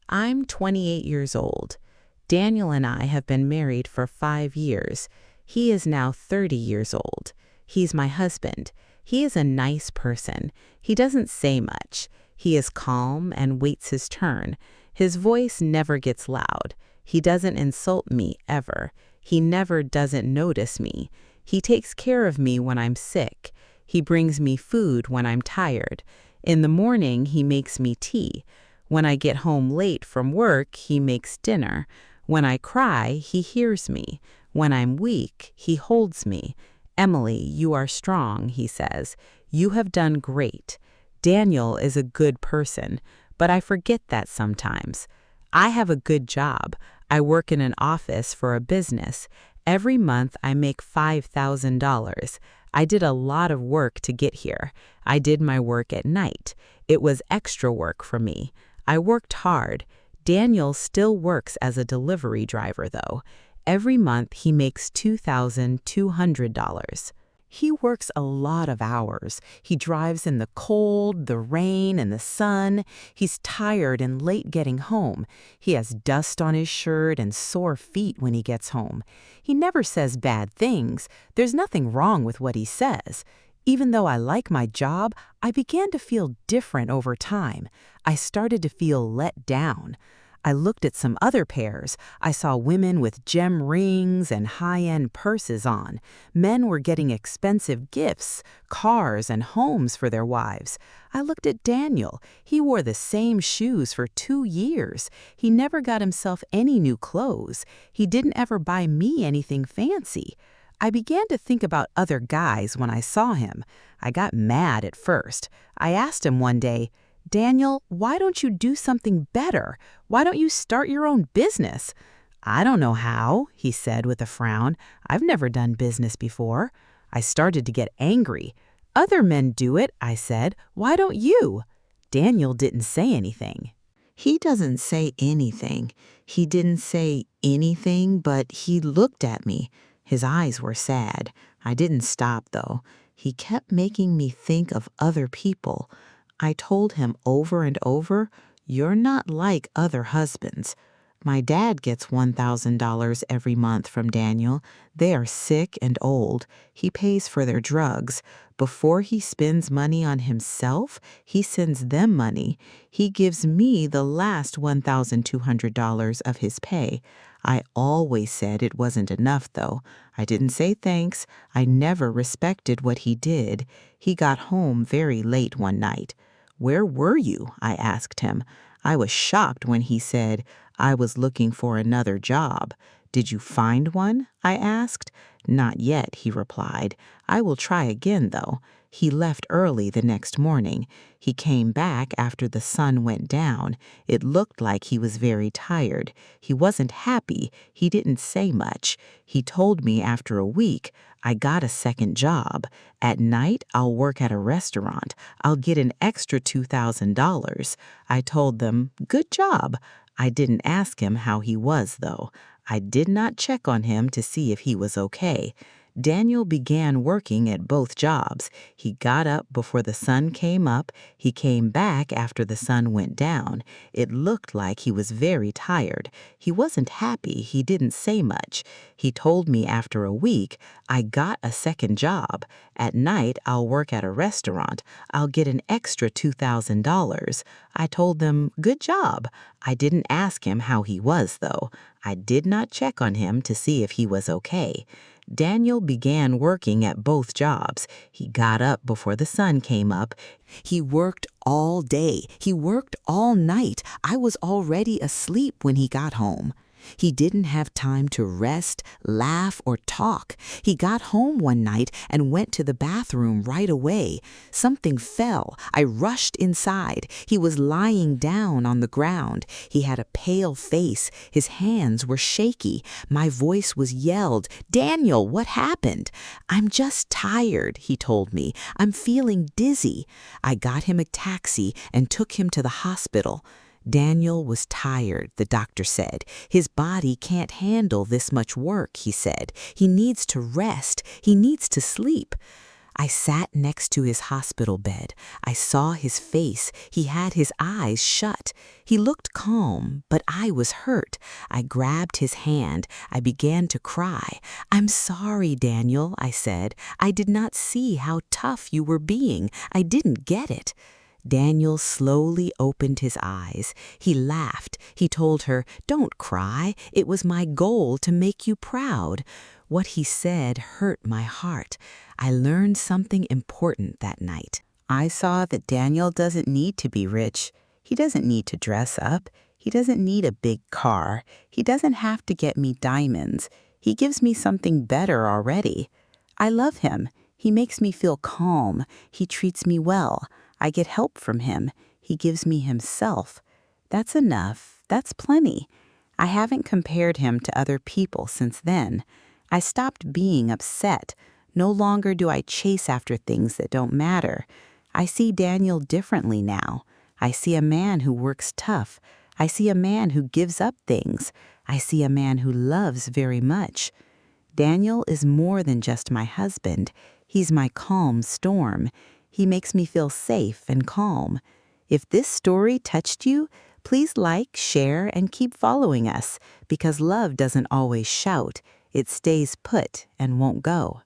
I'm 28 years old. Daniel and I have been married for 5 years. He is now 30 years old. He's my husband. He is a nice person. He doesn't say much. He is calm and waits his turn. His voice never gets loud. He doesn't insult me ever. He never doesn't notice me. He takes care of me when I'm sick. He brings me food when I'm tired. In the morning, he makes me tea. When I get home late from work, he makes dinner. When I cry, he hears me. When I'm weak, he holds me. Emily, you are strong, he says. You have done great. Daniel is a good person, but I forget that sometimes. I have a good job. I work in an office for a business. Every month I make $5,000. I did a lot of work to get here. I did my work at night. It was extra work for me. I worked hard. Daniel still works as a delivery driver, though. Every month he makes $2,200. He works a lot of hours. He drives in the cold, the rain, and the sun. He's tired and late getting home. He has dust on his shirt and sore feet when he gets home. He never says bad things. There's nothing wrong with what he says. Even though I like my job, I began to feel different over time. I started to feel let down. I looked at some other pairs. I saw women with gem rings and high-end purses on. Men were getting expensive gifts, cars, and homes for their wives. I looked at Daniel. He wore the same shoes for 2 years. He never got himself any new clothes. He didn't ever buy me anything fancy. I began to think about other guys when I saw him. I got mad at first. I asked him one day, "Daniel, why don't you do something better? Why don't you start your own business?" "I don't know how," he said with a frown. "I've never done business before." I started to get angry. "Other men do it," I said. "Why don't you?" Daniel didn't say anything. He doesn't say anything. He didn't say anything, but he looked at me. His eyes were sad. I didn't stop, though. He kept making me think of other people. I told him over and over, "You're not like other husbands." My dad gets $1,000 every month from Daniel. They are sick and old. He pays for their drugs. Before he spends money on himself, he sends them money. He gives me the last $1,200 of his pay. I always said it wasn't enough, though. I didn't say thanks. I never respected what he did. He got home very late one night. "Where were you?" I asked him. I was shocked when he said, "I was looking for another job." "Did you find one?" I asked. "Not yet," he replied. "I will try again, though." He left early the next morning. He came back after the sun went down. It looked like he was very tired. He wasn't happy. He didn't say much. He told me after a week, "I got a second job. At night, I'll work at a restaurant. I'll get an extra $2,000. I told them, "Good job." I didn't ask him how he was, though. I did not check on him to see if he was okay. Daniel began working at both jobs. He got up before the sun came up. He came back after the sun went down. It looked like he was very tired. He wasn't happy. He didn't say much. He told me after a week, "I got a second job. At night, I'll work at a restaurant. I'll get an extra $2,000. I told them, "Good job." I didn't ask him how he was, though. I did not check on him to see if he was okay. Daniel began working at both jobs. He got up before the sun came up. He worked all day. He worked all night. I was already asleep when he got home. He didn't have time to rest, laugh, or talk. He got home one night and went to the bathroom right away. Something fell. I rushed inside. He was lying down on the ground. He had a pale face. His hands were shaky. My voice was yelled, "Daniel, what happened?" "I'm just tired," he told me. "I'm feeling dizzy." I got him a taxi and took him to the hospital. Daniel was tired, the doctor said. His body can't handle this much work, he said. He needs to rest. He needs to sleep. I sat next to his hospital bed. I saw his face. He had his eyes shut. He looked calm, but I was hurt. I grabbed his hand. I began to cry. "I'm sorry, Daniel," I said. "I did not see how tough you were being. I didn't get it." Daniel slowly opened his eyes. He laughed. He told her, "Don't cry. It was my goal to make you proud." What he said hurt my heart. I learned something important that night. I saw that Daniel doesn't need to be rich. He doesn't need to dress up. He doesn't need a big car. He doesn't have to get me diamonds. He gives me something better already. I love him. He makes me feel calm. He treats me well. I get help from him. He gives me himself. That's enough. That's plenty. I haven't compared him to other people since then. I stopped being upset. No longer do I chase after things that don't matter. I see Daniel differently now. I see a man who works tough. I see a man who gives up things. I see a man who loves very much. Daniel is more than just my husband. He's my calm storm. He makes me feel safe and calm. If this story touched you, please like, share, and keep following us, because love doesn't always shout. It stays put and won't go.